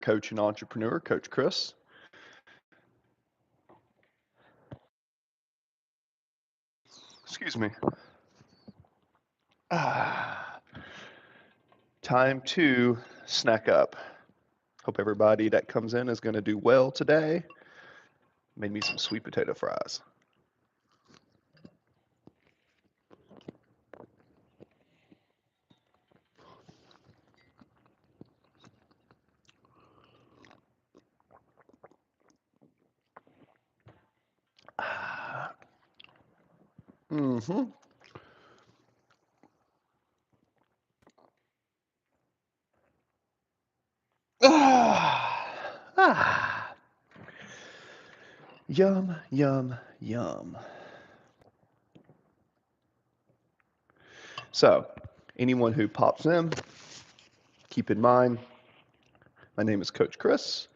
coach and entrepreneur, Coach Chris. Excuse me. Ah, time to snack up. Hope everybody that comes in is going to do well today. Made me some sweet potato fries. Ah, mm-hmm. Ah, ah. Yum, yum, yum. So, anyone who pops in, keep in mind, my name is Coach Chris.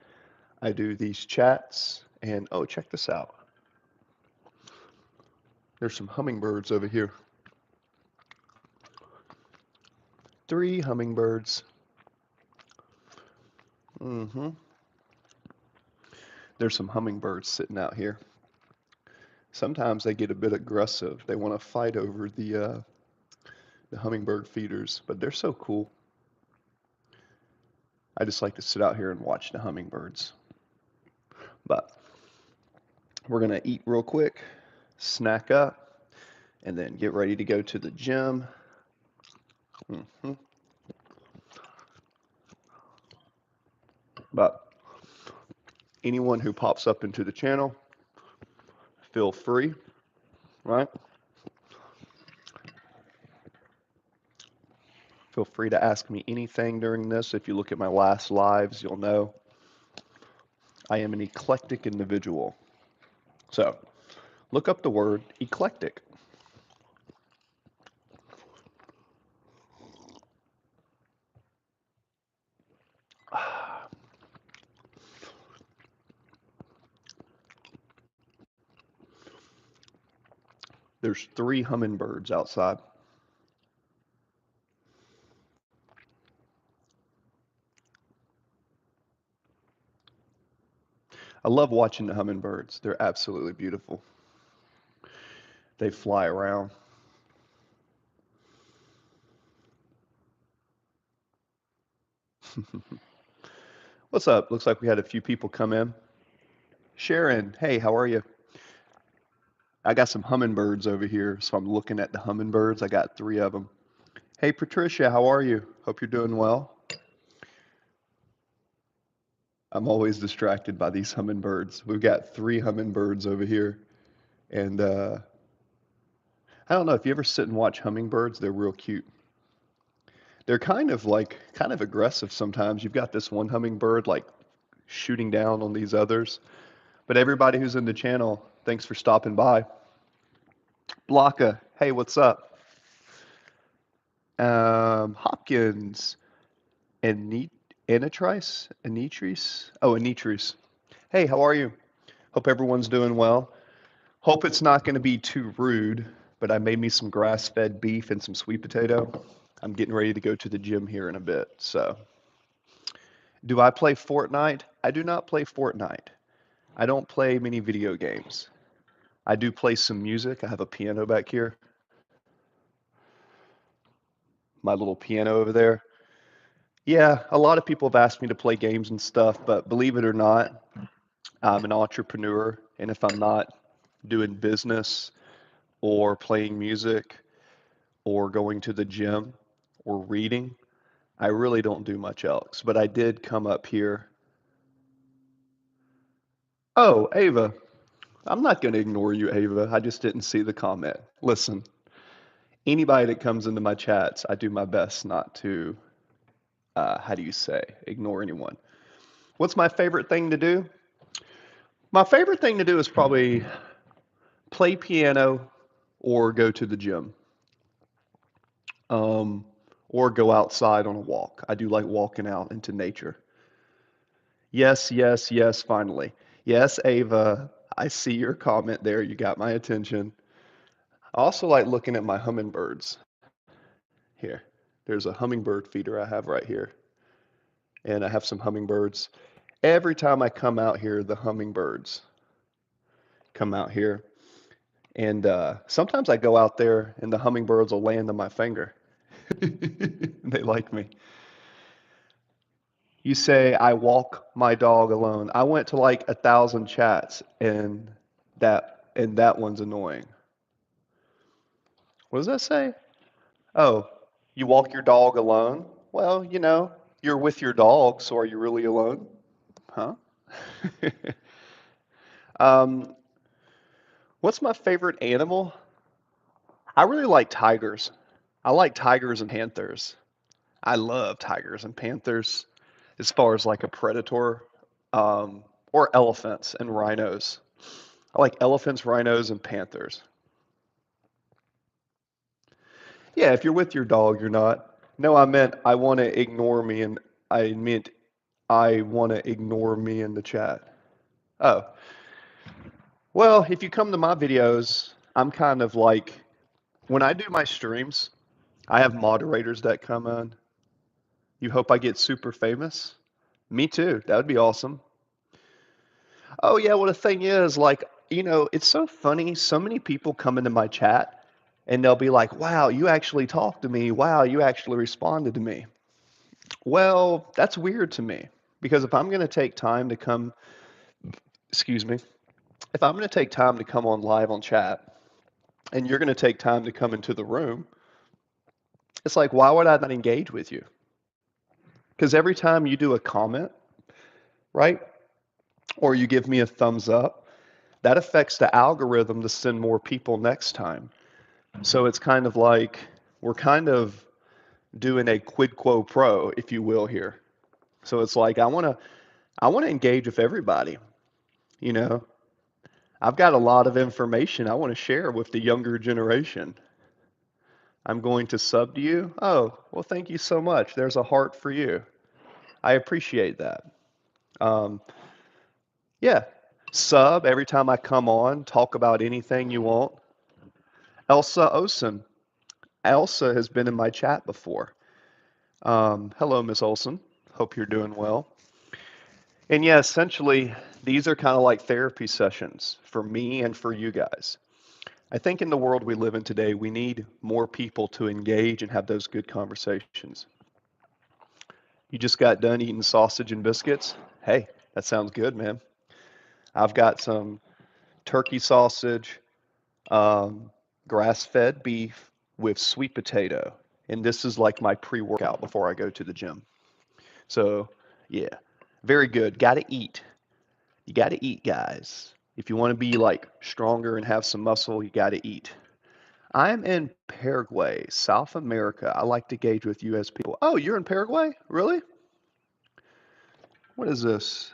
I do these chats, and oh, check this out. There's some hummingbirds over here. 3 hummingbirds. Mm-hmm. There's some hummingbirds sitting out here. Sometimes they get a bit aggressive. They want to fight over the hummingbird feeders, but they're so cool. I just like to sit out here and watch the hummingbirds. But we're gonna eat real quick, snack up, and then get ready to go to the gym. Hmm. But anyone who pops up into the channel, feel free, right? Feel free to ask me anything during this. If you look at my last lives, you'll know I am an eclectic individual. So look up the word eclectic. There's 3 hummingbirds outside. I love watching the hummingbirds. They're absolutely beautiful. They fly around. What's up? Looks like we had a few people come in. Sharon, hey, how are you? I got some hummingbirds over here, so I'm looking at the hummingbirds. I got 3 of them. Hey, Patricia, how are you? Hope you're doing well. I'm always distracted by these hummingbirds. We've got 3 hummingbirds over here, and I don't know if you ever sit and watch hummingbirds. They're real cute. They're kind of aggressive sometimes. You've got this one hummingbird like shooting down on these others. But everybody who's in the channel, thanks for stopping by. Blocka, hey, what's up? Hopkins, and Anitris? Oh, Anitris. Hey, how are you? Hope everyone's doing well. Hope it's not going to be too rude, but I made me some grass-fed beef and some sweet potato. I'm getting ready to go to the gym here in a bit. So, do I play Fortnite? I do not play Fortnite. I don't play many video games. I do play some music. I have a piano back here. My little piano over there. Yeah, a lot of people have asked me to play games and stuff, but believe it or not, I'm an entrepreneur, and if I'm not doing business or playing music or going to the gym or reading, I really don't do much else. But I did come up here. Oh, Ava, I'm not going to ignore you, Ava. I just didn't see the comment. Listen, anybody that comes into my chats, I do my best not to, how do you say, ignore anyone. What's my favorite thing to do? My favorite thing to do is probably play piano or go to the gym, um, or go outside on a walk. I do like walking out into nature. Yes, yes, yes, finally. Yes, Ava, I see your comment there. You got my attention. I also like looking at my hummingbirds. Here, there's a hummingbird feeder I have right here. and I have some hummingbirds. Every time I come out here, the hummingbirds come out here. And sometimes I go out there and the hummingbirds will land on my finger. They like me. You say I walk my dog alone. I went to like 1,000 chats and that one's annoying. What does that say? Oh, you walk your dog alone? Well, you're with your dog, so are you really alone? Huh? um, what's my favorite animal? I really like tigers. I like tigers and panthers. I love tigers and panthers as far as like a predator, or elephants and rhinos. I like elephants, rhinos, and panthers. Yeah, if you're with your dog, you're not. No, I meant I want to ignore me, and I meant I want to ignore me in the chat. Oh, well, if you come to my videos, I'm kind of like, when I do my streams, I have moderators that come in. You hope I get super famous? Me too. That would be awesome. Oh yeah, well the thing is, like, it's so funny. So many people come into my chat and they'll be like, "Wow, you actually talked to me. Wow, you actually responded to me." Well, that's weird to me because if I'm going to take time to come, excuse me, if I'm going to take time to come on live on chat and you're going to take time to come into the room, it's like, why would I not engage with you? Because every time you do a comment, right, or you give me a thumbs up, that affects the algorithm to send more people next time. So it's kind of like we're kind of doing a quid quo pro, if you will, here. So it's like I want to engage with everybody. You know, I've got a lot of information I want to share with the younger generation. I'm going to sub to you. Oh, well, thank you so much. There's a heart for you. I appreciate that. Um, yeah, sub every time I come on. Talk about anything you want. Elsa Osen. Elsa has been in my chat before. Hello, Miss Olson. Hope you're doing well. And yeah, essentially, these are kind of like therapy sessions for me and for you guys. I think in the world we live in today, we need more people to engage and have those good conversations. You just got done eating sausage and biscuits? Hey, that sounds good, man. I've got some turkey sausage, um, grass-fed beef with sweet potato. And this is like my pre-workout before I go to the gym. So, yeah, very good. Got to eat. You got to eat, guys. If you want to be like stronger and have some muscle, you got to eat. I'm in Paraguay, South America. I like to gauge with US people. Oh, you're in Paraguay? Really? What is this?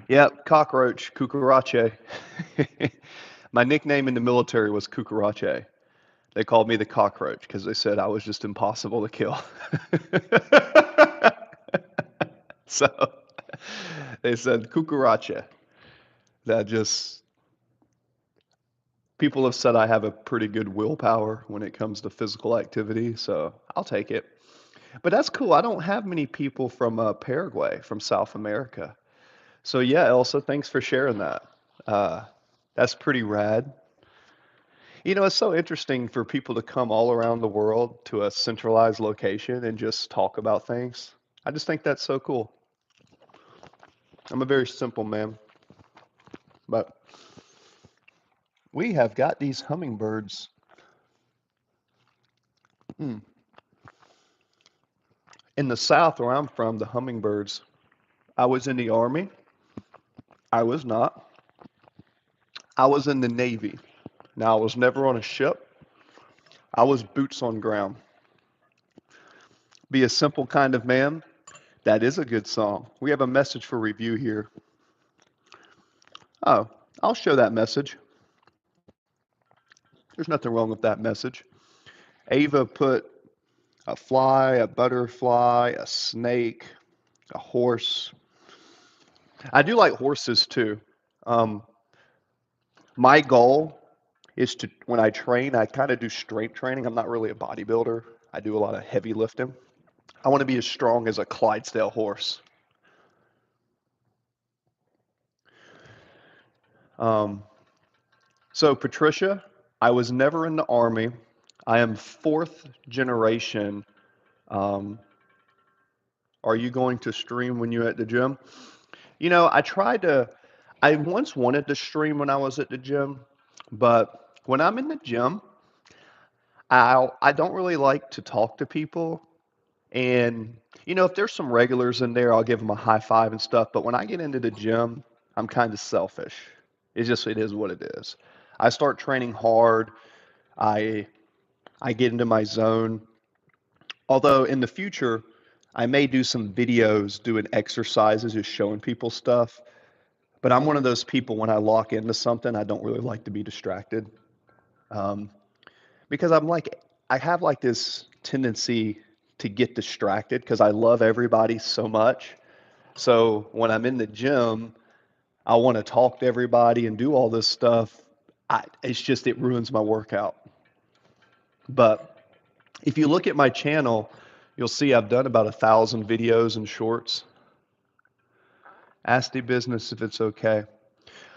Yep, cockroach, cucarache. My nickname in the military was cucarache. They called me the cockroach because they said I was just impossible to kill. So they said cucaracha. That just, people have said I have a pretty good willpower when it comes to physical activity, so I'll take it. But that's cool. I don't have many people from Paraguay, from South America. So yeah, Elsa, thanks for sharing that. Uh, that's pretty rad. It's so interesting for people to come all around the world to a centralized location and just talk about things. I just think that's so cool. I'm a very simple man, but we have got these hummingbirds. Hmm. In the South, where I'm from, the hummingbirds. I was in the Army. I was not. I was in the Navy. Now, I was never on a ship. I was boots on ground. Be a simple kind of man. That is a good song. We have a message for review here. Oh, I'll show that message. There's nothing wrong with that message. Ava put a fly, a butterfly, a snake, a horse. I do like horses too. Um, my goal is to, when I train, I kind of do strength training. I'm not really a bodybuilder. I do a lot of heavy lifting. I want to be as strong as a Clydesdale horse. Um, so, Patricia, I was never in the Army. I am fourth generation. Um, are you going to stream when you're at the gym? I once wanted to stream when I was at the gym, but when I'm in the gym, I don't really like to talk to people. And, if there's some regulars in there, I'll give them a high five and stuff. But when I get into the gym, I'm kind of selfish. It is what it is. I start training hard. I, I get into my zone. Although in the future, I may do some videos doing exercises, just showing people stuff. But I'm one of those people when I lock into something, I don't really like to be distracted. Um, because I have like this tendency to get distracted because I love everybody so much. So when I'm in the gym, I want to talk to everybody and do all this stuff. It ruins my workout. But if you look at my channel, you'll see I've done about 1,000 videos and shorts. Ask the business if it's okay.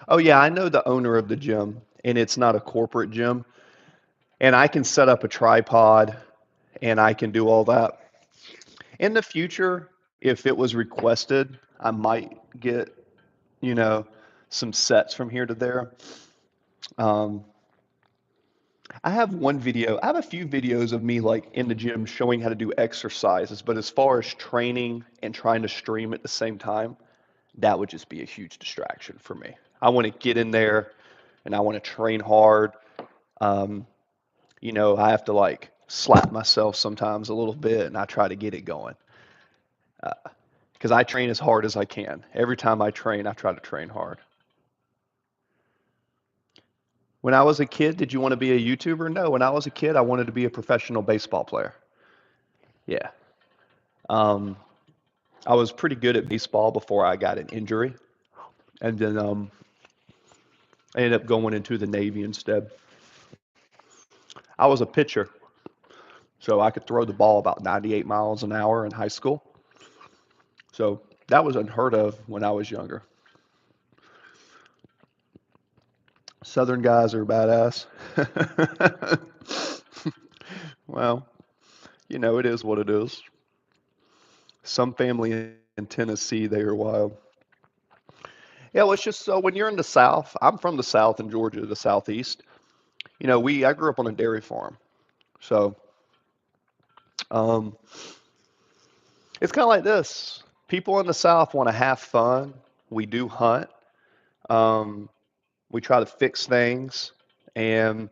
Oh yeah, I know the owner of the gym, and it's not a corporate gym. And I can set up a tripod and I can do all that. In the future, if it was requested, I might get, you know, some sets from here to there. Um, I have a few videos of me like in the gym showing how to do exercises, but as far as training and trying to stream at the same time, that would just be a huge distraction for me. I want to get in there and I want to train hard. Um, I have to like slap myself sometimes a little bit and I try to get it going. Because I train as hard as I can. Every time I train, I try to train hard. When I was a kid, did you want to be a YouTuber? No, when I was a kid, I wanted to be a professional baseball player. Yeah. Um, I was pretty good at baseball before I got an injury, and then I ended up going into the Navy instead. I was a pitcher, so I could throw the ball about 98 miles an hour in high school. So that was unheard of when I was younger. Southern guys are badass. Well, it is what it is. Some family in Tennessee, they are wild. Yeah, well, it's just so when you're in the South, I'm from the South in Georgia, the Southeast. I grew up on a dairy farm. So um, it's kind of like this. People in the South want to have fun. We do hunt. Um, we try to fix things. And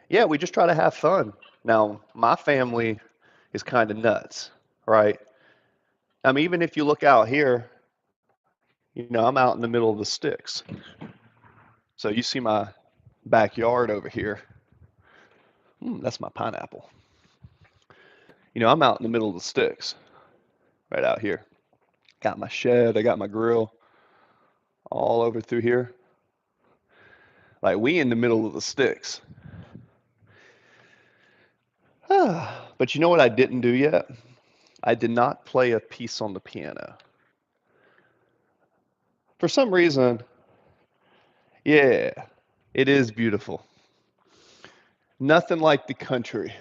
yeah, we just try to have fun. Now, my family is kind of nuts, right? I mean, even if you look out here, I'm out in the middle of the sticks. So you see my backyard over here. That's my pineapple. I'm out in the middle of the sticks, right out here. Got my shed, I got my grill all over through here. Like we in the middle of the sticks. But you know what I didn't do yet? I did not play a piece on the piano. For some reason, yeah, it is beautiful. Nothing like the country.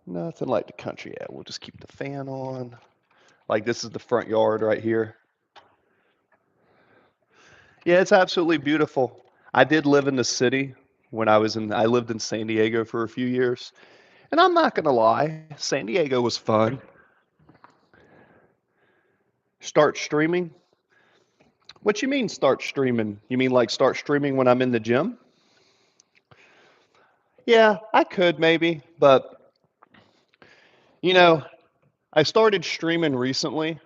Nothing like the country. Yeah, we'll just keep the fan on. Like this is the front yard right here. Yeah, it's absolutely beautiful. I did live in the city I lived in San Diego for a few years. And I'm not gonna lie, San Diego was fun. Start streaming? What you mean start streaming? You mean like start streaming when I'm in the gym? Yeah, I could maybe, but you know, I started streaming recently.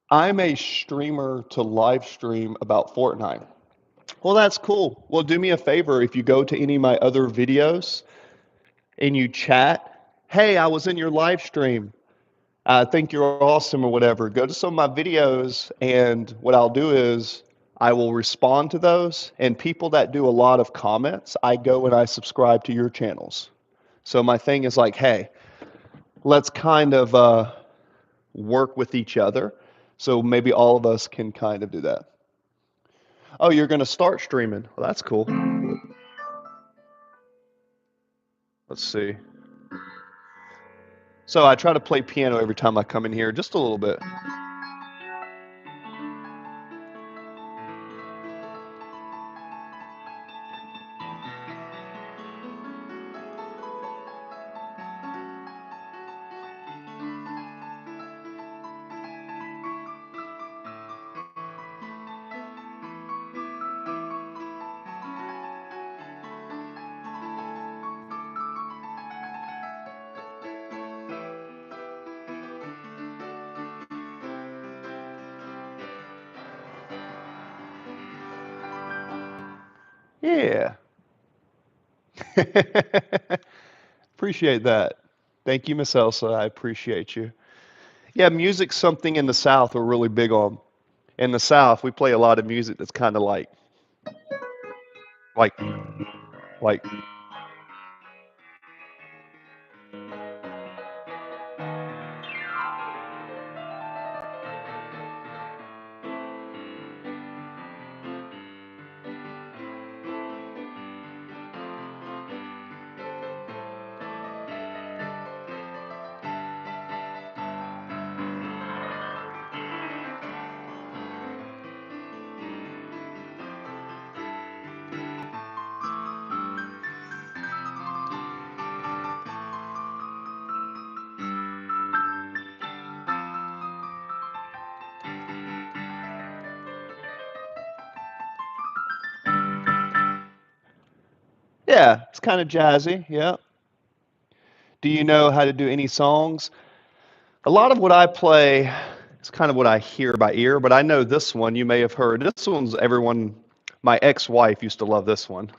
I'm a streamer to live stream about Fortnite. Well, that's cool. Well, do me a favor if you go to any of my other videos and you chat, hey, I was in your live stream. I think you're awesome or whatever. Go to some of my videos, and what I'll do is I will respond to those. And people that do a lot of comments, I go and I subscribe to your channels. So my thing is like, hey, let's kind of work with each other. So maybe all of us can kind of do that. Oh, you're going to start streaming. Well, that's cool. Let's see. So I try to play piano every time I come in here, just a little bit. Yeah. Appreciate that. Thank you, Miss Elsa. I appreciate you. Yeah, music's something in the South we're really big on. In the South, we play a lot of music that's kind of like, like, yeah, it's kind of jazzy. Yeah. Do you know how to do any songs? A lot of what I play is kind of what I hear by ear, but I know this one you may have heard. This one's everyone, my ex-wife used to love this one.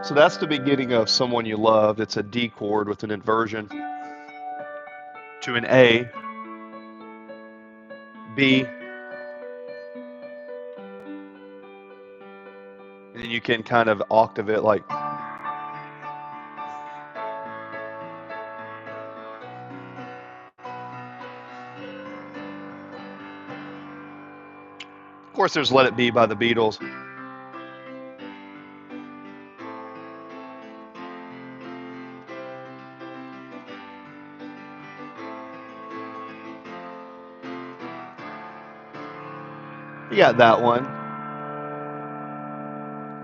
So that's the beginning of Someone You Loved. It's a D chord with an inversion to an A, B, and then you can kind of octave it like. Of course, there's Let It Be by the Beatles. You got that one.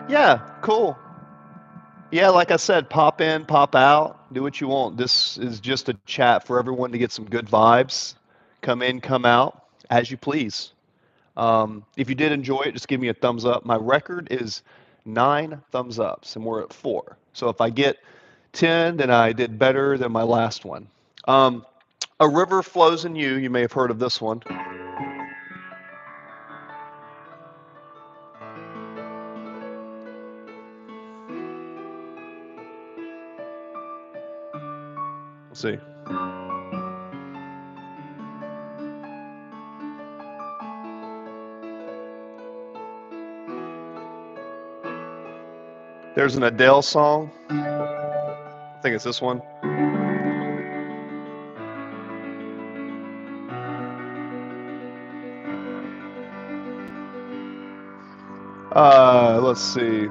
Yeah, cool. Yeah, like I said, pop in, pop out, do what you want. This is just a chat for everyone to get some good vibes. Come in, come out, as you please. If you did enjoy it, just give me a thumbs up. My record is 9 thumbs ups, and we're at 4. So if I get 10, then I did better than my last one. Um, a River Flows in You. You may have heard of this one. Let's see. There's an Adele song. I think it's this one. Let's see.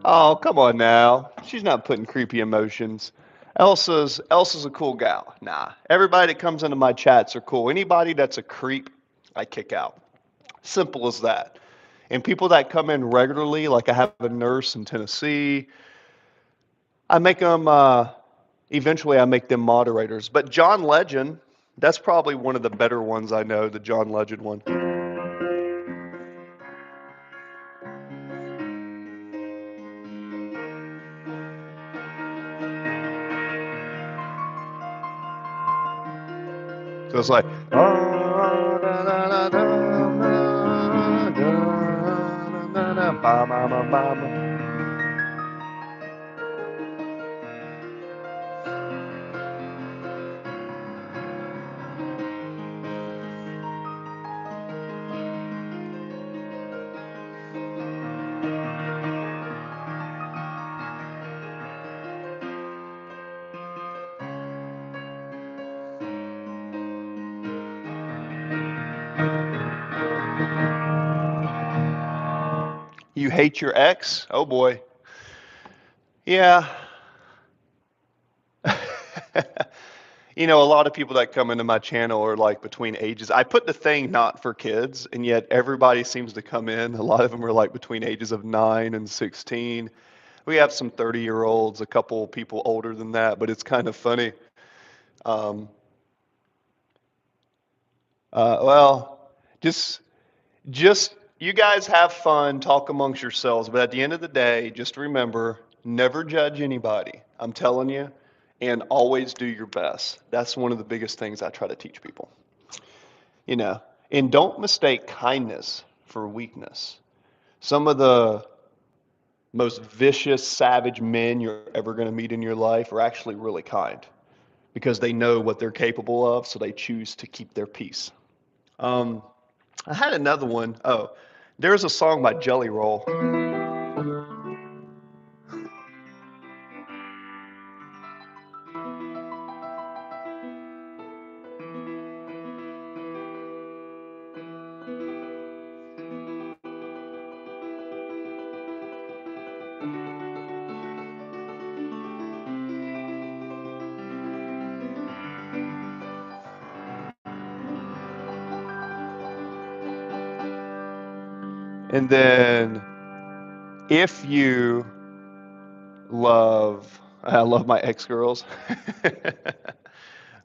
Oh, come on now. She's not putting creepy emotions. Elsa's a cool gal. Nah, everybody that comes into my chats are cool. Anybody that's a creep, I kick out. Simple as that. And people that come in regularly, like I have a nurse in Tennessee, I make them. Eventually, I make them moderators. But John Legend, that's probably one of the better ones I know. The John Legend one. So it's like, "Ah, da, da, da, da, da, da, da, da, ba, ba, ba, ba, ba." You hate your ex? Oh boy. Yeah. You know, a lot of people that come into my channel are like between ages. I put the thing not for kids, and yet everybody seems to come in. A lot of them are like between ages of 9 and 16. We have some 30-year-olds, a couple people older than that, but it's kind of funny. Um, well, just just you guys have fun, talk amongst yourselves, but at the end of the day, just remember, never judge anybody. I'm telling you, and always do your best. That's one of the biggest things I try to teach people. You know, and don't mistake kindness for weakness. Some of the most vicious, savage men you're ever going to meet in your life are actually really kind because they know what they're capable of, so they choose to keep their peace. Um, I had another one. Oh, there's a song by Jelly Roll. And then if you love, I love my ex girls.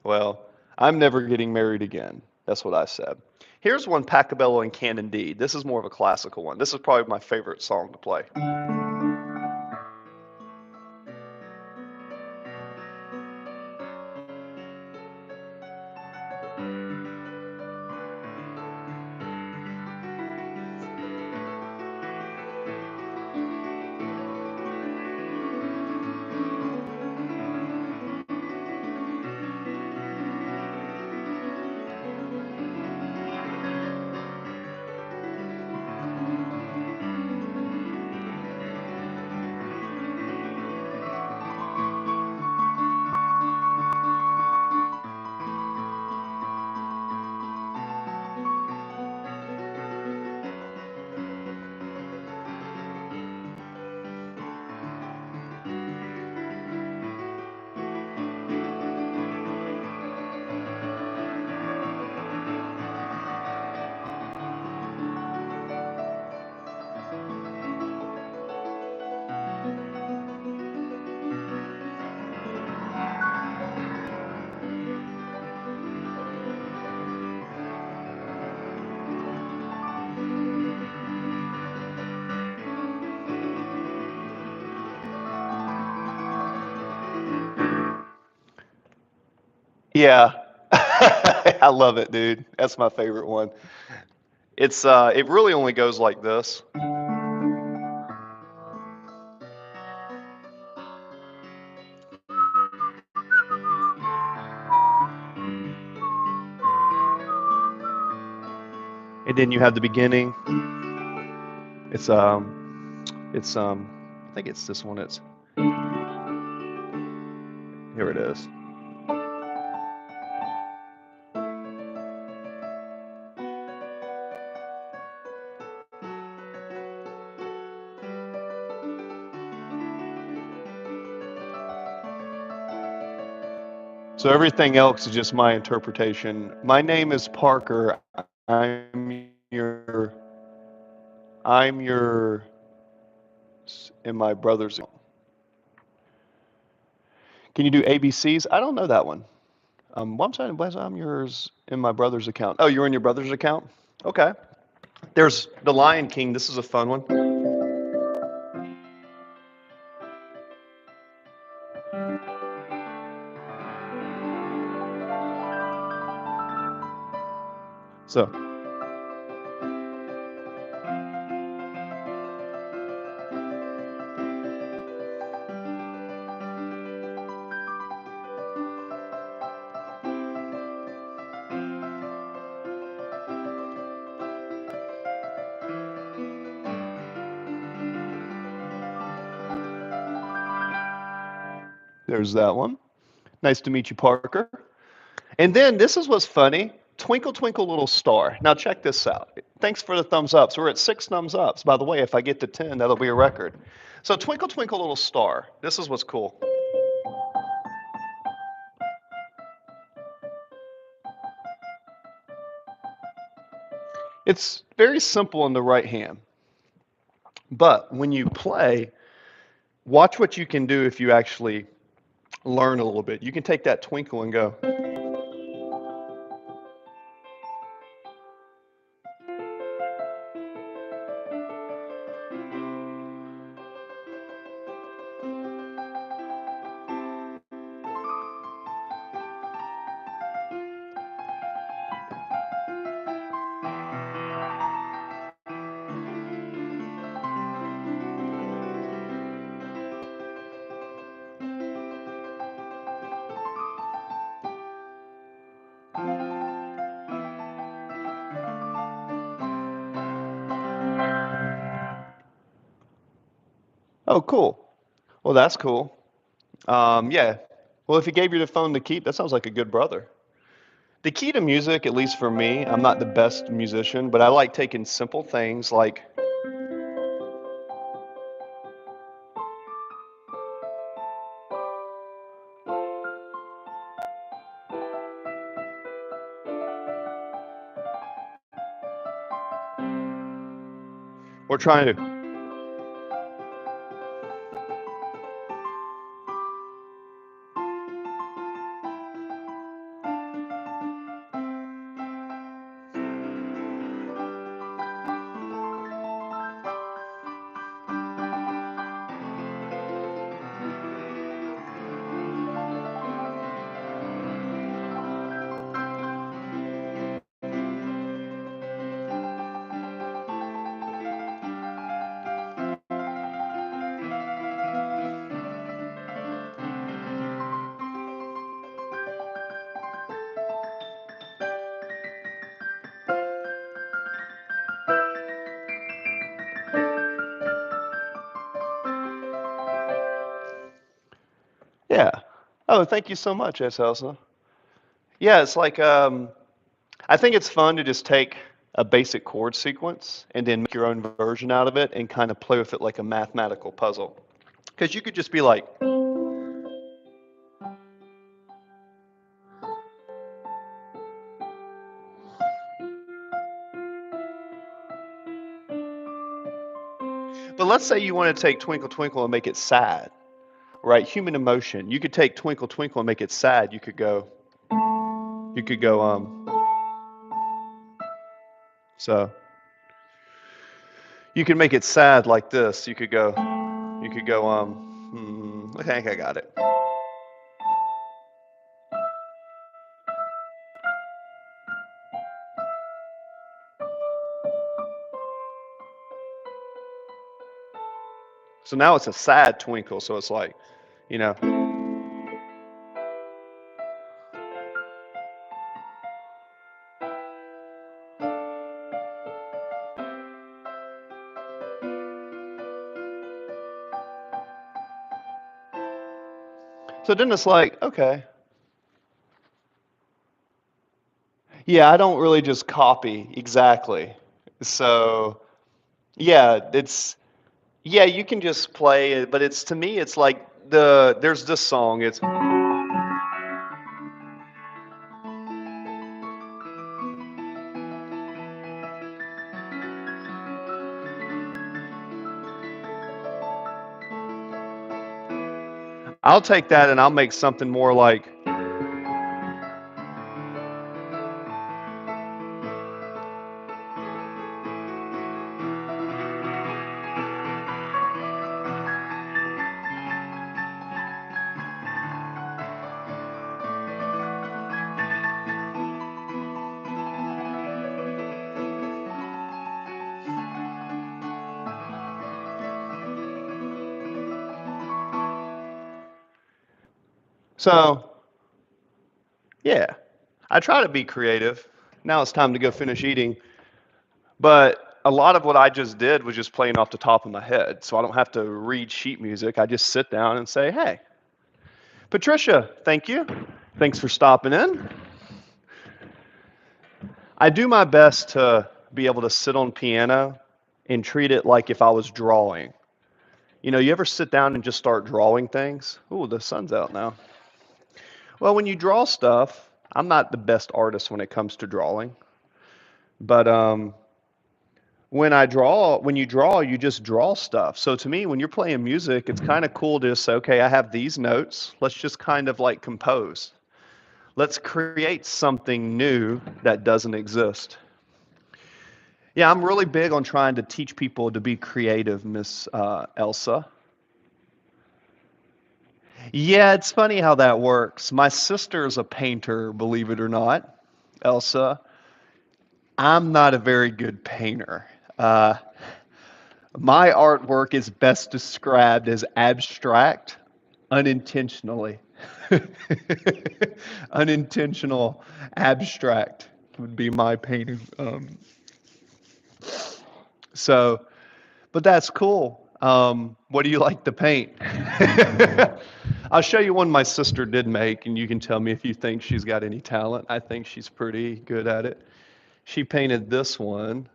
Well, I'm never getting married again. That's what I said. Here's one, Pachelbel and Canon D. This is more of a classical one. This is probably my favorite song to play. Yeah. I love it, dude. That's my favorite one. It really only goes like this. And then you have the beginning. It's I think it's this one. It's here it is. So everything else is just my interpretation. My name is Parker. I'm your I'm your and my brother's. Can you do ABCs? I don't know that one. What I'm saying, Wes, I'm yours in my brother's account. Oh, you're in your brother's account? Okay. There's The Lion King. This is a fun one. So there's that one. Nice to meet you, Parker. And then this is what's funny. Twinkle, twinkle, little star. Now check this out. Thanks for the thumbs ups. We're at 6 thumbs ups. By the way, if I get to 10, that'll be a record. So twinkle, twinkle, little star. This is what's cool. It's very simple in the right hand. But when you play, watch what you can do if you actually learn a little bit. You can take that twinkle and go. Oh, cool. Well, that's cool. Yeah. Well, if he gave you the phone to keep, that sounds like a good brother. The key to music, at least for me, I'm not the best musician, but I like taking simple things like we're trying to. Yeah. Oh, thank you so much, S. Elsa. Yeah, it's like I think it's fun to just take a basic chord sequence and then make your own version out of it and kind of play with it like a mathematical puzzle. Because you could just be like, but let's say you want to take Twinkle Twinkle and make it sad, right? Human emotion. You could take Twinkle Twinkle and make it sad. You could go, so you can make it sad like this. You could go, I think I got it. So now it's a sad twinkle. So it's like, you know, so then it's like, okay, yeah, I don't really just copy exactly. So yeah, yeah, you can just play it, but it's to me, it's like there's this song. It's I'll take that and I'll make something more like. So, yeah, I try to be creative. Now it's time to go finish eating. But a lot of what I just did was just playing off the top of my head. So I don't have to read sheet music. I just sit down and say, hey, Patricia, thank you. Thanks for stopping in. I do my best to be able to sit on piano and treat it like if I was drawing. You know, you ever sit down and just start drawing things? Ooh, the sun's out now. Well, when you draw stuff, I'm not the best artist when it comes to drawing, but when you draw, you just draw stuff. So to me, when you're playing music, it's kind of cool to say, okay, I have these notes. Let's just kind of like compose. Let's create something new that doesn't exist. Yeah, I'm really big on trying to teach people to be creative, Miss Elsa. Yeah, it's funny how that works. My sister's a painter, believe it or not, Elsa. I'm not a very good painter. Uh, my artwork is best described as abstract unintentionally. Unintentional abstract would be my painting. So, but that's cool. What do you like to paint? I'll show you one my sister did make, and you can tell me if you think she's got any talent. I think she's pretty good at it. She painted this one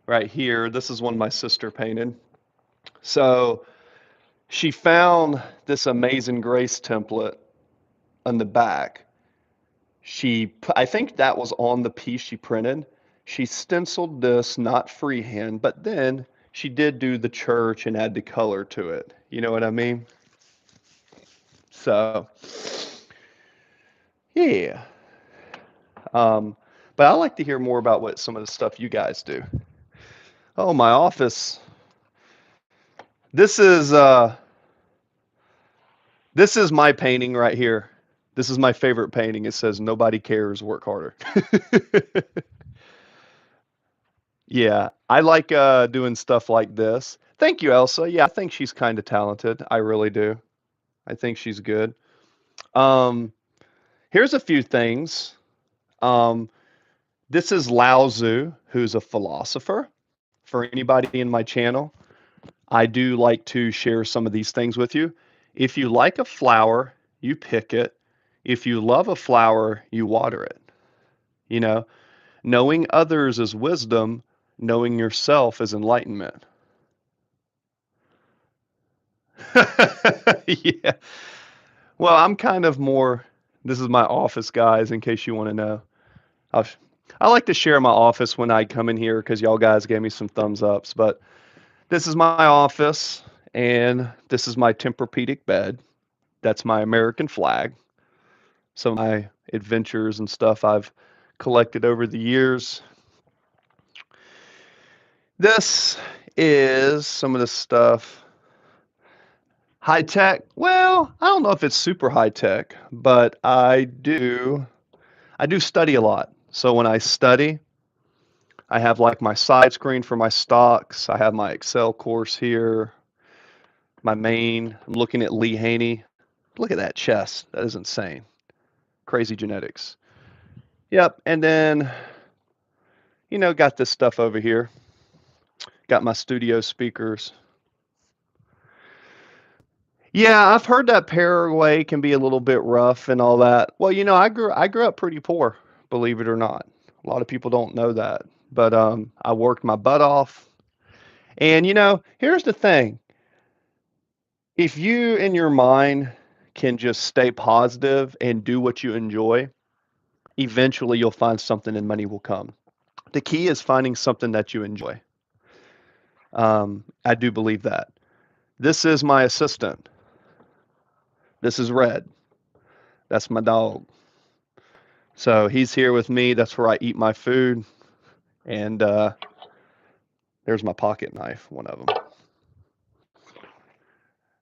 right here. This is one my sister painted. So she found this Amazing Grace template on the back. I think that was on the piece she printed. She stenciled this, not freehand, but then she did do the church and add the color to it. You know what I mean? So, yeah. Um, but I like to hear more about what some of the stuff you guys do. Oh, my office. This is uh, this is my painting right here. This is my favorite painting. It says "Nobody cares, work harder." Yeah, I like doing stuff like this. Thank you, Elsa. Yeah, I think she's kind of talented. I really do. I think she's good. Um, Here's a few things. Um, this is Lao Tzu, who's a philosopher. For anybody in my channel, I do like to share some of these things with you. If you like a flower, you pick it. If you love a flower, you water it. You know, knowing others is wisdom, knowing yourself is enlightenment. Yeah. Well, I'm kind of more, this is my office, guys, in case you want to know. I'll, I like to share my office when I come in here because y'all guys gave me some thumbs ups. But this is my office, and this is my Tempur-Pedic bed. That's my American flag. Some of my adventures and stuff I've collected over the years. This is some of the stuff. High tech. Well, I don't know if it's super high tech, but I do study a lot. So when I study, I have like my side screen for my stocks. I have my Excel course here, my main. I'm looking at Lee Haney. Look at that chest. That is insane. Crazy genetics. Yep. And then, got this stuff over here. Got my studio speakers. Yeah, I've heard that Paraguay can be a little bit rough and all that. Well, I grew up pretty poor, believe it or not. A lot of people don't know that. But I worked my butt off. And here's the thing. If you in your mind can just stay positive and do what you enjoy, eventually you'll find something and money will come. The key is finding something that you enjoy. I do believe that. This is my assistant. This is Red. That's my dog. So he's here with me. That's where I eat my food. And there's my pocket knife, one of them.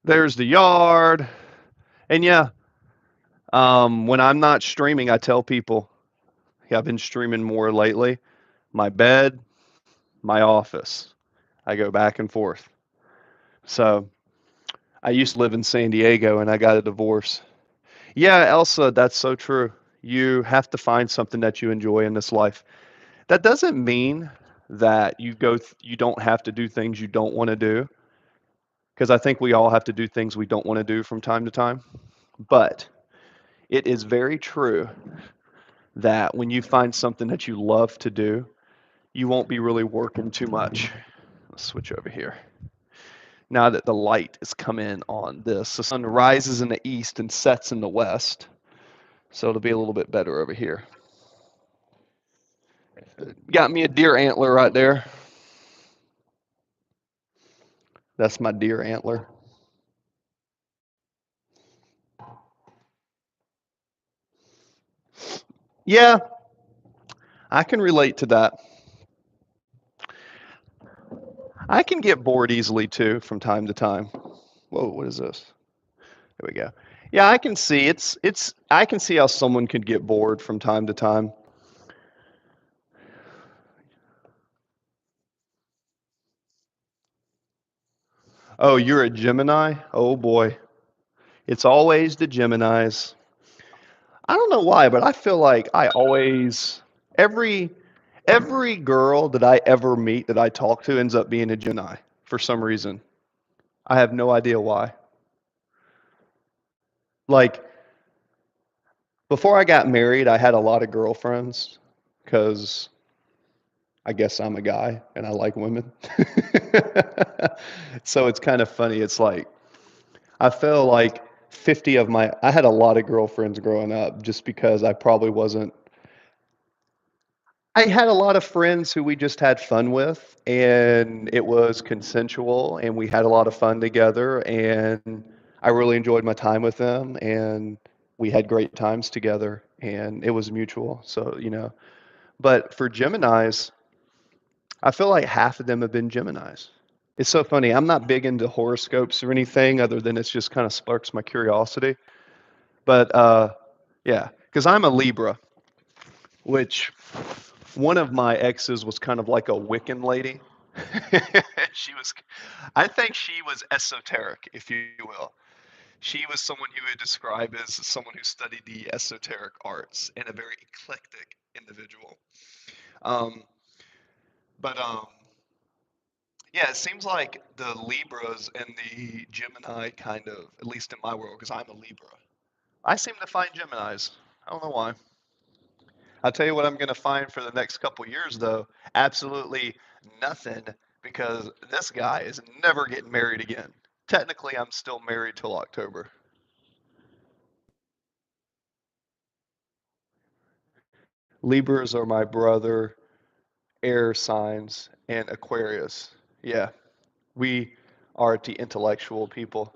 There's the yard. And yeah, when I'm not streaming, I tell people, yeah, I've been streaming more lately. My bed, my office. I go back and forth. So I used to live in San Diego and I got a divorce. Yeah, Elsa, that's so true. You have to find something that you enjoy in this life. That doesn't mean that you don't have to do things you don't want to do, because I think we all have to do things we don't want to do from time to time. But it is very true that when you find something that you love to do, you won't be really working too much. Let's switch over here. Now that the light is coming on this, the sun rises in the east and sets in the west. So it'll be a little bit better over here. Got me a deer antler right there. That's my deer antler. Yeah, I can relate to that. I can get bored easily too from time to time. Whoa, what is this? There we go. Yeah, I can see I can see how someone could get bored from time to time. Oh, you're a Gemini? Oh boy. It's always the Geminis. I don't know why, but I feel like I always every every girl that I ever meet that I talk to ends up being a Gemini for some reason. I have no idea why. Like before I got married, I had a lot of girlfriends because I guess I'm a guy and I like women. So it's kind of funny. It's like I feel like 50 of my I had a lot of girlfriends growing up just because I probably wasn't I had a lot of friends who we just had fun with, and it was consensual, and we had a lot of fun together, and I really enjoyed my time with them, and we had great times together, and it was mutual. So, but for Geminis, I feel like half of them have been Geminis. It's so funny. I'm not big into horoscopes or anything other than it's just kind of sparks my curiosity. But yeah, because I'm a Libra, which one of my exes was kind of like a Wiccan lady. She was, I think she was esoteric, if you will. She was someone you would describe as someone who studied the esoteric arts and a very eclectic individual. Um, but yeah, it seems like the Libras and the Gemini kind of, at least in my world, because I'm a Libra, I seem to find Geminis. I don't know why. I'll tell you what I'm going to find for the next couple years, though. Absolutely nothing, because this guy is never getting married again. Technically, I'm still married till October. Libras are my brother, air signs, and Aquarius. Yeah, we are the intellectual people.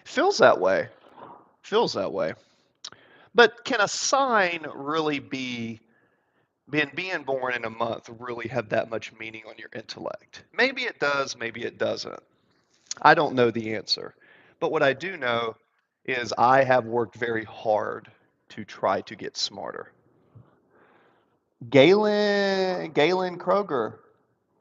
Feels that way. Feels that way. But can a sign really being born in a month really have that much meaning on your intellect? Maybe it does, maybe it doesn't. I don't know the answer. But what I do know is I have worked very hard to try to get smarter. Galen Kroger.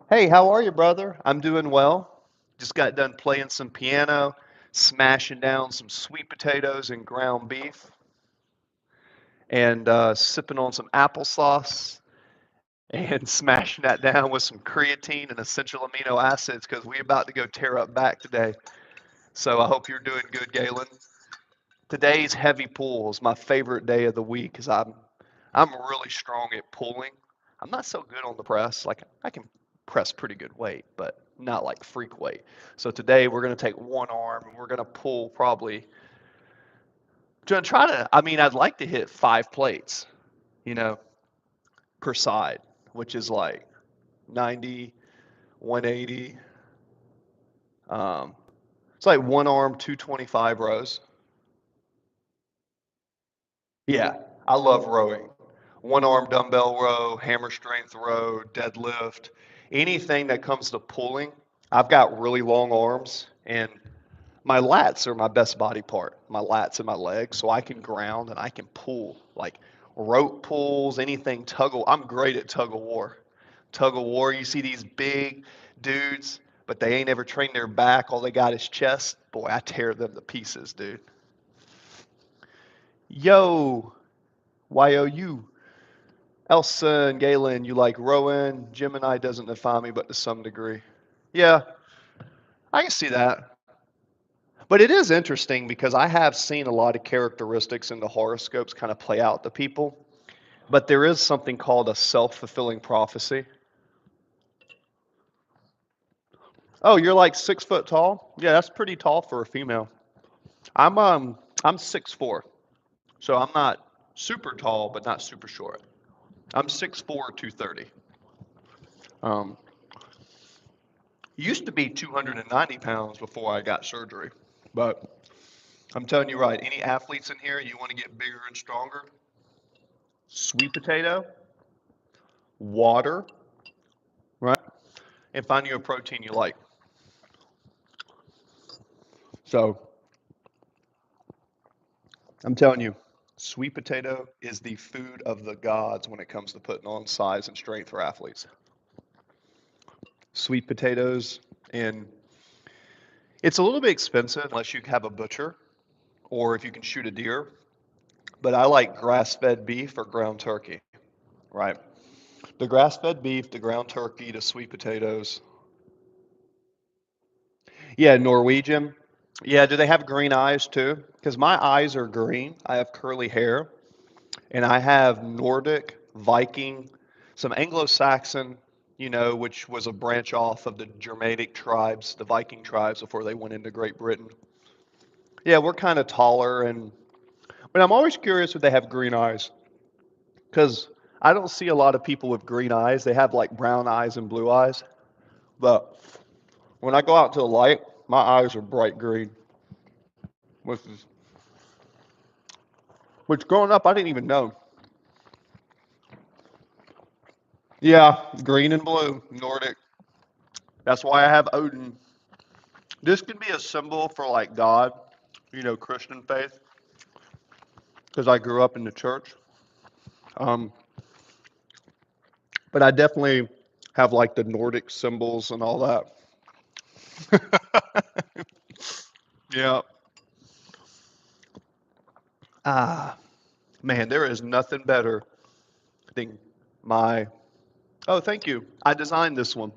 Hey, how are you, brother? I'm doing well. Just got done playing some piano, smashing down some sweet potatoes and ground beef, and sipping on some applesauce and smashing that down with some creatine and essential amino acids because we're about to go tear up back today. So I hope you're doing good, Galen. Today's heavy pull is my favorite day of the week because I'm really strong at pulling. I'm not so good on the press. Like I can press pretty good weight, but not like freak weight. So today we're gonna take one arm and we're gonna pull probably to try to. I mean, I'd like to hit 5 plates, you know, per side, which is like 90, 180. Um, it's like one arm, 225 rows. Yeah, I love rowing. One arm dumbbell row, hammer strength row, deadlift, anything that comes to pulling. I've got really long arms and my lats are my best body part, my lats and my legs. So I can ground and I can pull like rope pulls, anything I'm great at tug of war. Tug of war, you see these big dudes, but they ain't ever trained their back. All they got is chest. Boy, I tear them to pieces, dude. Yo, YOU. Elsa and Galen, you like Rowan. Gemini doesn't define me, but to some degree. Yeah, I can see that. But it is interesting because I have seen a lot of characteristics in the horoscopes kind of play out to people. But there is something called a self-fulfilling prophecy. Oh, you're like 6 foot tall? Yeah, that's pretty tall for a female. I'm 6'4", so I'm not super tall, but not super short. I'm 6'4", 230. Um, used to be 290 pounds before I got surgery, but I'm telling you right, any athletes in here, you want to get bigger and stronger, sweet potato, water, right? And find you a protein you like. So I'm telling you, sweet potato is the food of the gods when it comes to putting on size and strength for athletes. Sweet potatoes, and it's a little bit expensive unless you have a butcher or if you can shoot a deer. But I like grass-fed beef or ground turkey, right? The grass-fed beef, the ground turkey, the sweet potatoes. Yeah, Norwegian. Yeah, do they have green eyes too? Because my eyes are green. I have curly hair, and I have Nordic, Viking, some Anglo-Saxon, which was a branch off of the Germanic tribes, the Viking tribes before they went into Great Britain. Yeah, we're kind of taller, but I'm always curious if they have green eyes, because I don't see a lot of people with green eyes. They have like brown eyes and blue eyes, but when I go out to the light, my eyes are bright green, which is which growing up I didn't even know. Yeah, green and blue, Nordic. That's why I have Odin. This can be a symbol for like God, Christian faith, because I grew up in the church. Um, but I definitely have like the Nordic symbols and all that. Yeah. Ah, man, there is nothing better than my. Oh, thank you. I designed this one.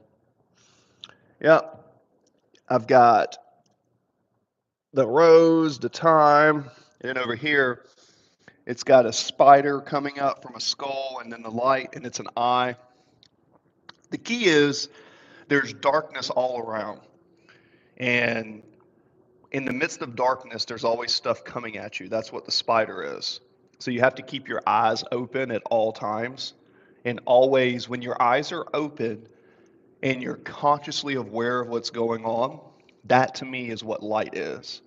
Yeah, I've got the rose, the thyme, and over here it's got a spider coming up from a skull, and then the light, and it's an eye. The key is there's darkness all around, and in the midst of darkness, there's always stuff coming at you. That's what the spider is. So you have to keep your eyes open at all times, and always when your eyes are open and you're consciously aware of what's going on, that to me is what light is.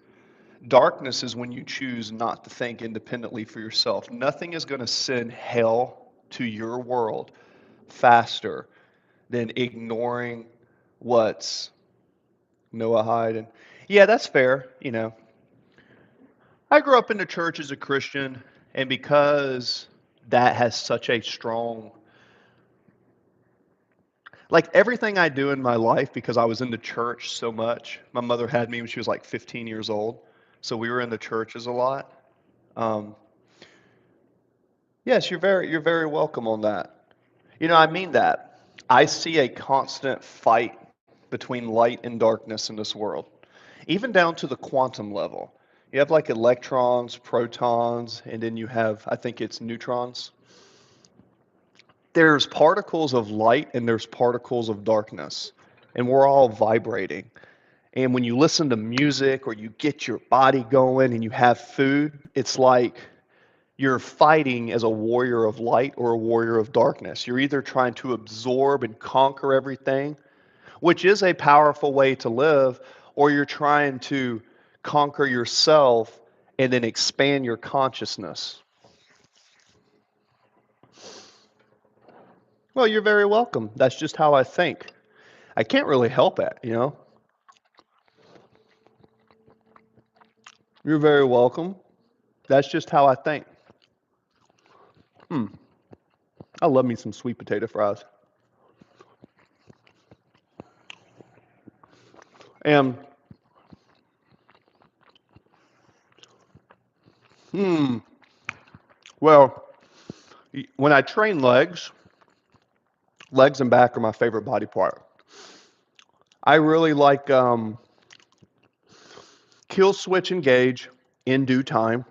Darkness is when you choose not to think independently for yourself. Nothing is going to send hell to your world faster than ignoring what's Noahide. And yeah, that's fair. I grew up in the church as a Christian, and because that has such a strong, like everything I do in my life, because I was in the church so much. My mother had me when she was like 15 years old, so we were in the churches a lot. Um, yes, you're very welcome on that. I mean that. I see a constant fight between light and darkness in this world, even down to the quantum level. You have like electrons, protons, and then you have, I think it's neutrons. There's particles of light and there's particles of darkness, and we're all vibrating. And when you listen to music or you get your body going and you have food, it's like you're fighting as a warrior of light or a warrior of darkness. You're either trying to absorb and conquer everything, which is a powerful way to live, or you're trying to conquer yourself and then expand your consciousness. Well, you're very welcome. That's just how I think. I can't really help it. You're very welcome. That's just how I think. Hmm. I love me some sweet potato fries. And hmm, Well, when I train legs and back are my favorite body part. I really like kill, switch, engage in due time.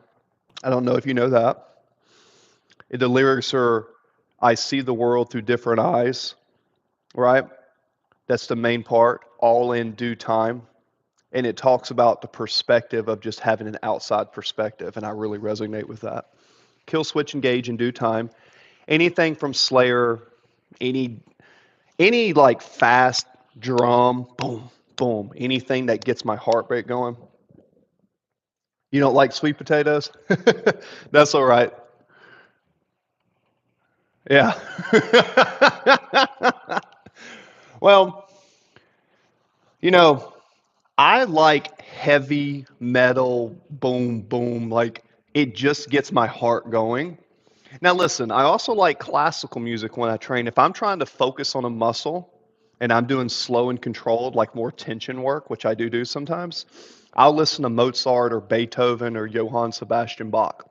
I don't know if you know that. The lyrics are, I see the world through different eyes, right? That's the main part, all in due time. And it talks about the perspective of just having an outside perspective, and I really resonate with that. Kill, switch, engage in due time. Anything from Slayer, any any like fast drum, boom, boom, anything that gets my heart rate going. You don't like sweet potatoes? That's all right. Yeah. Well, you know, I like heavy metal, boom, boom. Like it just gets my heart going. Now, listen, I also like classical music when I train. If I'm trying to focus on a muscle and I'm doing slow and controlled, like more tension work, which I do sometimes, I'll listen to Mozart or Beethoven or Johann Sebastian Bach.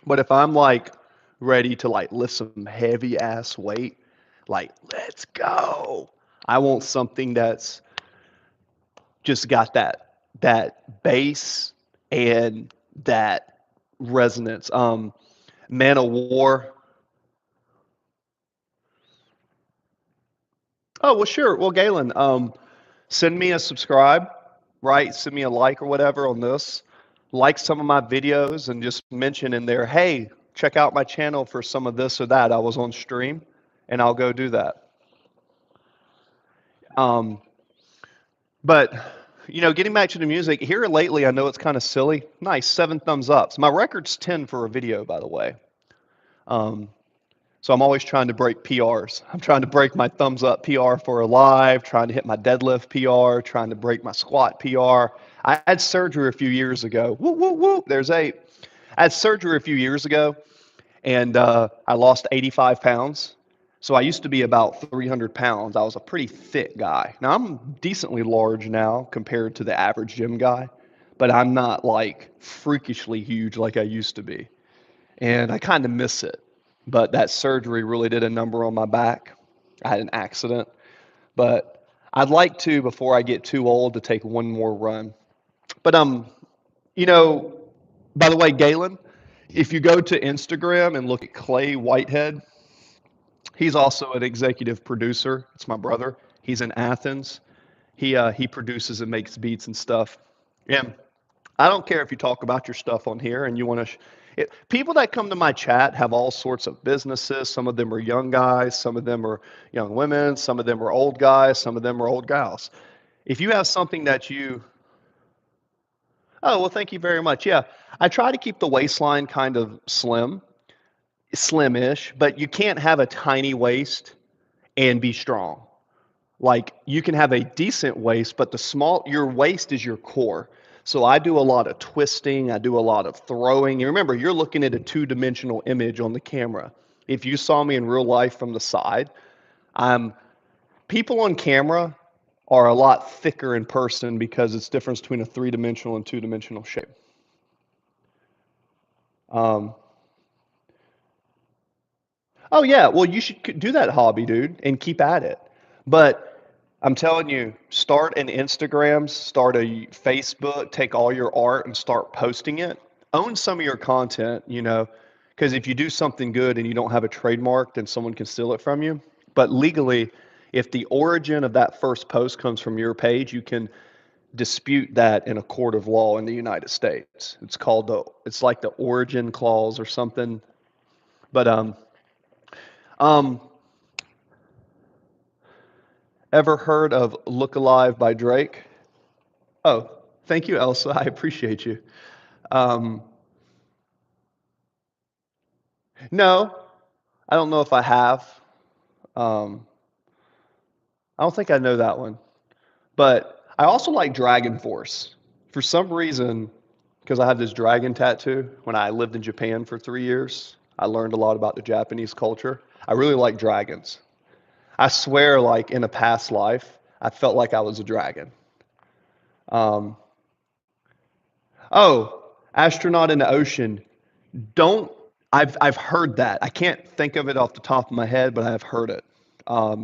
But if I'm like ready to like lift some heavy ass weight, like let's go. I want something that's just got that bass and that resonance. Man of War. Oh well, sure. Well, Galen, send me a subscribe, right? Send me a like or whatever on this. Like some of my videos and just mention in there, hey, check out my channel for some of this or that. I was on stream, and I'll go do that. Um, but getting back to the music here lately, I know it's kind of silly. Nice, 7 thumbs ups. My record's 10 for a video, by the way. Um, So I'm always trying to break PRs. I'm trying to break my thumbs up PR for a live, trying to hit my deadlift PR, trying to break my squat PR. I had surgery a few years ago. Whoop, whoop, whoop. There's 8. I had surgery a few years ago, and I lost 85 pounds. So I used to be about 300 pounds. I was a pretty thick guy. Now I'm decently large now compared to the average gym guy, but I'm not like freakishly huge like I used to be, and I kind of miss it. But that surgery really did a number on my back. I had an accident, but I'd like to, before I get too old, to take one more run. But you know, by the way, Galen, if you go to Instagram and look at Clay Whitehead, he's also an executive producer. It's my brother. He's in Athens. He produces and makes beats and stuff. And I don't care if you talk about your stuff on here and you want to. People that come to my chat have all sorts of businesses. Some of them are young guys, some of them are young women, some of them are old guys, some of them are old gals. If you have something that you, oh, well, thank you very much. Yeah, I try to keep the waistline kind of slim-ish, but you can't have a tiny waist and be strong. Like you can have a decent waist, but your waist is your core. So I do a lot of twisting, I do a lot of throwing. You remember, you're looking at a two-dimensional image on the camera. If you saw me in real life from the side, I'm people on camera are a lot thicker in person because it's difference between a three-dimensional and two-dimensional shape. Um, oh yeah, well you should do that hobby, dude, and keep at it. But I'm telling you, start an Instagram, start a Facebook, take all your art and start posting it. Own some of your content, because if you do something good and you don't have a trademark, then someone can steal it from you. But legally, if the origin of that first post comes from your page, you can dispute that in a court of law in the United States. It's like the origin clause or something. But um, ever heard of Look Alive by Drake? Oh, thank you, Elsa. I appreciate you. Um, no, I don't know if I have. Um, I don't think I know that one. But I also like Dragon Force. For some reason, because I have this dragon tattoo, when I lived in Japan for 3 years, I learned a lot about the Japanese culture. I really like dragons. I swear, like in a past life, I felt like I was a dragon. Um, oh, astronaut in the ocean. Don't I've heard that. I can't think of it off the top of my head, but I've heard it.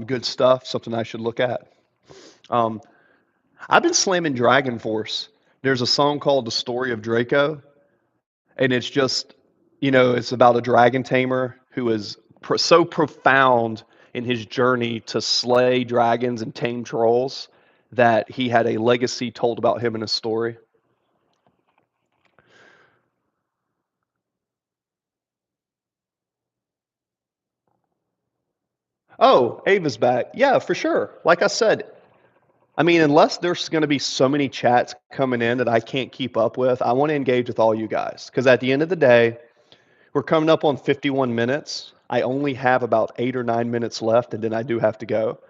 Good stuff. Something I should look at. Um, I've been slamming Dragon Force. There's a song called "The Story of Draco," and it's just, it's about a dragon tamer who is so profound in his journey to slay dragons and tame trolls that he had a legacy told about him in a story. Oh, Ava's back. Yeah, for sure. Like I said, I mean, unless there's going to be so many chats coming in that I can't keep up with, I want to engage with all you guys. Because at the end of the day, we're coming up on 51 minutes. I only have about 8 or 9 minutes left, and then I do have to go.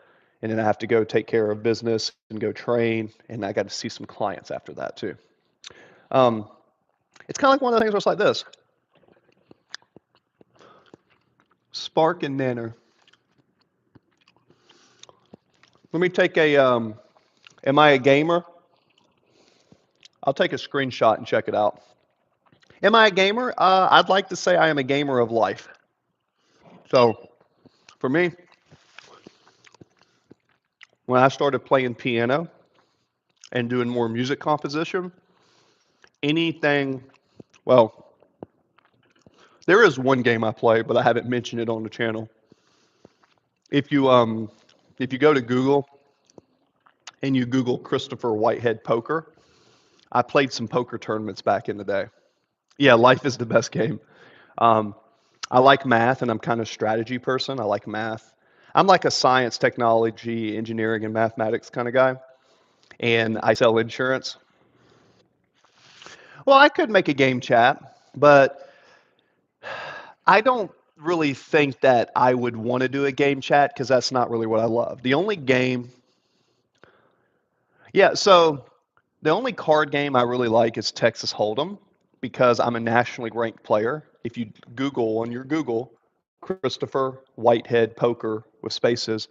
And then I have to go take care of business and go train, and I got to see some clients after that too. Um, it's kind of like one of the things where it's like this: Spark and Nanner. Let me take a. Am I a gamer? I'll take a screenshot and check it out. Am I a gamer? I'd like to say I am a gamer of life. So for me, when I started playing piano and doing more music composition, anything, well, there is one game I play, but I haven't mentioned it on the channel. If you if you go to Google and you Google Christopher Whitehead poker, I played some poker tournaments back in the day. Yeah, life is the best game. Um, I like math, and I'm kind of a strategy person. I like math. I'm like a science, technology, engineering, and mathematics kind of guy, and I sell insurance. Well, I could make a game chat, but I don't really think that I would want to do a game chat because that's not really what I love. The only game, yeah, so the only card game I really like is Texas Hold'em because I'm a nationally ranked player. If you Google on your Google Christopher Whitehead poker with spaces,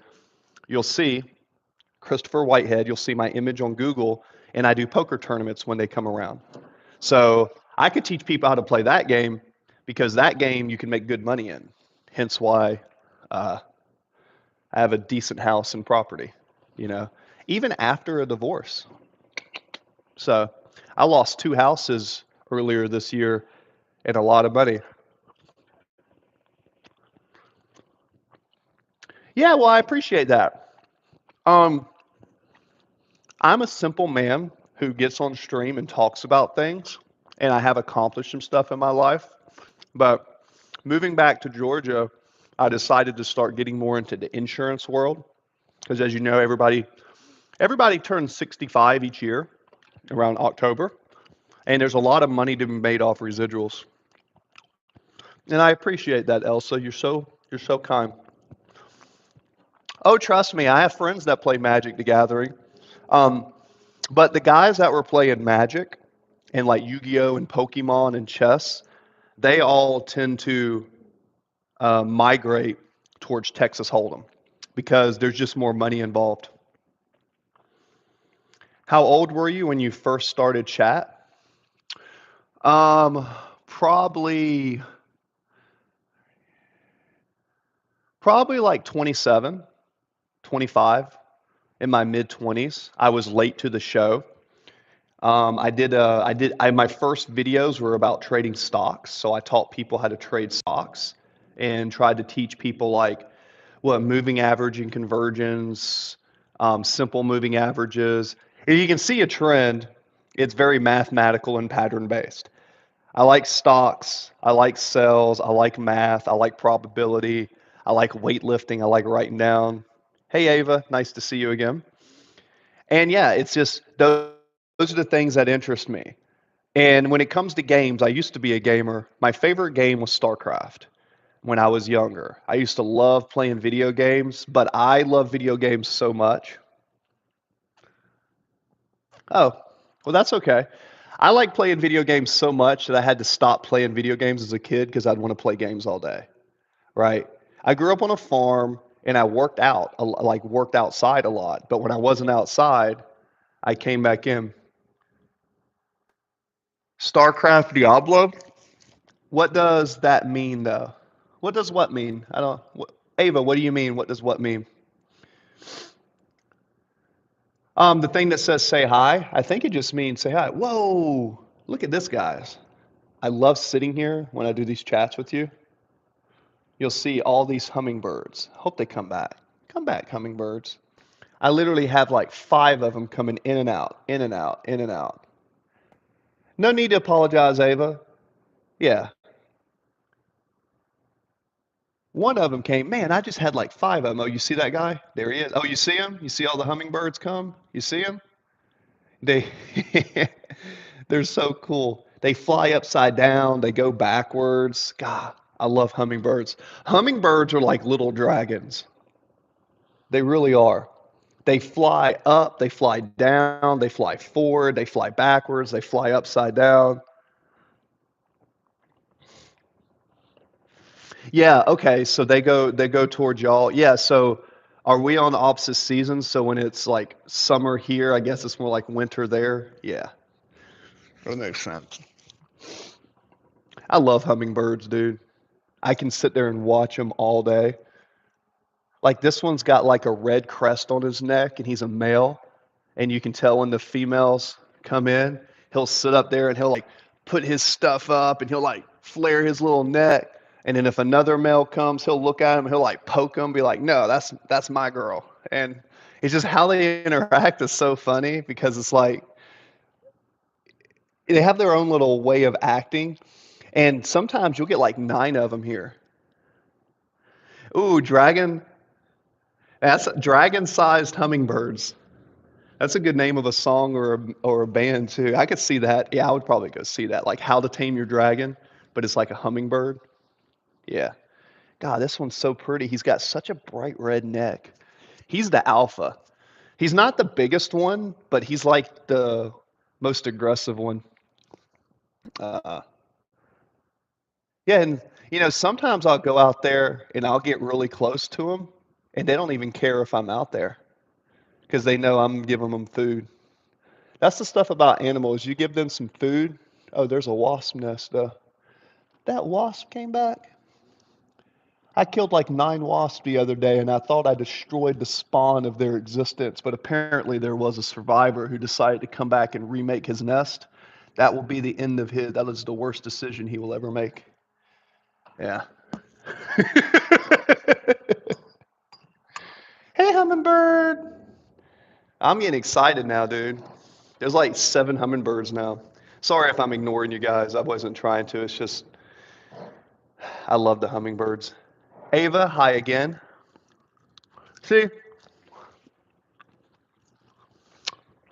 you'll see Christopher Whitehead. You'll see my image on Google, and I do poker tournaments when they come around. So I could teach people how to play that game because that game you can make good money in. Hence why uh, I have a decent house and property, you know, even after a divorce. So I lost 2 houses earlier this year and a lot of money. Yeah, well, I appreciate that. Um, I'm a simple man who gets on stream and talks about things, and I have accomplished some stuff in my life. But moving back to Georgia, I decided to start getting more into the insurance world because, as you know, everybody turns 65 each year around October, and there's a lot of money to be made off residuals. And I appreciate that, Elsa. You're so kind. Oh, trust me, I have friends that play Magic the Gathering. Um, but the guys that were playing Magic and like Yu-Gi-Oh and Pokemon and chess, they all tend to migrate towards Texas Hold'em because there's just more money involved. How old were you when you first started chat? Um, probably probably like 27, 25 in my mid 20s. I was late to the show. My first videos were about trading stocks. So I taught people how to trade stocks and tried to teach people like what moving average and convergence, simple moving averages. And you can see a trend. It's very mathematical and pattern based. I like stocks. I like sales. I like math. I like probability. I like weightlifting. I like writing down. Hey, Ava, nice to see you again. And yeah, it's just those are the things that interest me. And when it comes to games, I used to be a gamer. My favorite game was StarCraft when I was younger. I used to love playing video games, but I love video games so much. Oh, well, that's okay. I like playing video games so much that I had to stop playing video games as a kid because I'd want to play games all day, right? I grew up on a farm and I worked out, like worked outside a lot. But when I wasn't outside, I came back in. StarCraft Diablo? What does that mean, though? What does what mean? I don't. Ava, what do you mean? What does what mean? The thing that says say hi, I think it just means say hi. Whoa, look at this, guys. I love sitting here when I do these chats with you. You'll see all these hummingbirds. Hope they come back. Come back, hummingbirds. I literally have like 5 of them coming in and out, in and out, in and out. No need to apologize, Ava. Yeah. One of them came. Man, I just had like 5 of them. Oh, you see that guy? There he is. Oh, you see him? You see all the hummingbirds come? You see him? They they're so cool. They fly upside down, they go backwards. God, I love hummingbirds. Hummingbirds are like little dragons. They really are. They fly up, they fly down, they fly forward, they fly backwards, they fly upside down. Yeah, okay, so they go towards y'all. Yeah, so are we on the opposite seasons? So when it's like summer here, I guess it's more like winter there. Yeah, that makes sense. I love hummingbirds, dude. I can sit there and watch them all day. Like this one's got like a red crest on his neck, and he's a male. And you can tell when the females come in, he'll sit up there and he'll like put his stuff up and he'll like flare his little neck. And then if another male comes, he'll look at him, he'll like poke him, be like, "No, that's my girl." And it's just how they interact is so funny because it's like they have their own little way of acting. And sometimes you'll get like 9 of them here. Ooh, dragon. That's dragon-sized hummingbirds. That's a good name of a song or a band too. I could see that. Yeah, I would probably go see that. Like How to Tame Your Dragon, but it's like a hummingbird. Yeah. God, this one's so pretty. He's got such a bright red neck. He's the alpha. He's not the biggest one, but he's like the most aggressive one. Uh, yeah, and sometimes I'll go out there and I'll get really close to them, and they don't even care if I'm out there because they know I'm giving them food. That's the stuff about animals. You give them some food. Oh, there's a wasp nest. That wasp came back. I killed like 9 wasps the other day, and I thought I destroyed the spawn of their existence, but apparently there was a survivor who decided to come back and remake his nest. That will be the end of his. That is the worst decision he will ever make. Yeah. Hey, hummingbird. I'm getting excited now, dude. There's like 7 hummingbirds now. Sorry if I'm ignoring you guys. I wasn't trying to. It's just, I love the hummingbirds. Ava, hi again. See,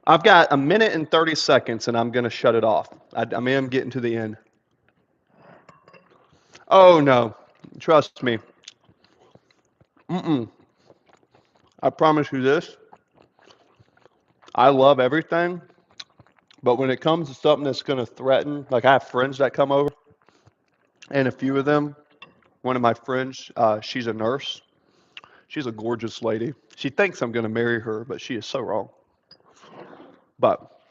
I've got a minute and 30 seconds and I'm going to shut it off. I am getting to the end. Oh, no. Trust me. Mm-mm. I promise you this. I love everything, but when it comes to something that's going to threaten, like I have friends that come over, and a few of them, one of my friends, she's a nurse. She's a gorgeous lady. She thinks I'm going to marry her, but she is so wrong. But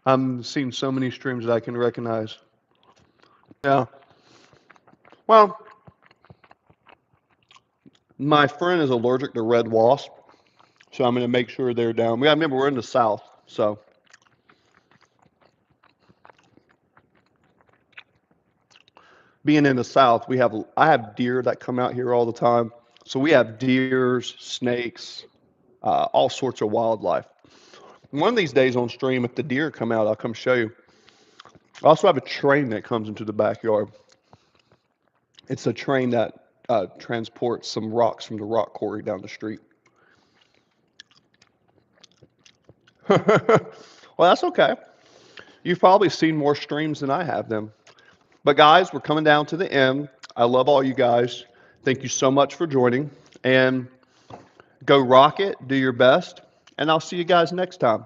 I'm seeing so many streams that I can recognize. Yeah. Well, my friend is allergic to red wasp, so I'm going to make sure they're down. I remember we're in the South, so being in the South, I have deer that come out here all the time. So we have deers, snakes, all sorts of wildlife. One of these days on stream, if the deer come out, I'll come show you. I also have a train that comes into the backyard. It's a train that transports some rocks from the rock quarry down the street. Well, that's okay. You've probably seen more streams than I have them. But guys, we're coming down to the end. I love all you guys. Thank you so much for joining. And go rock it, do your best, and I'll see you guys next time.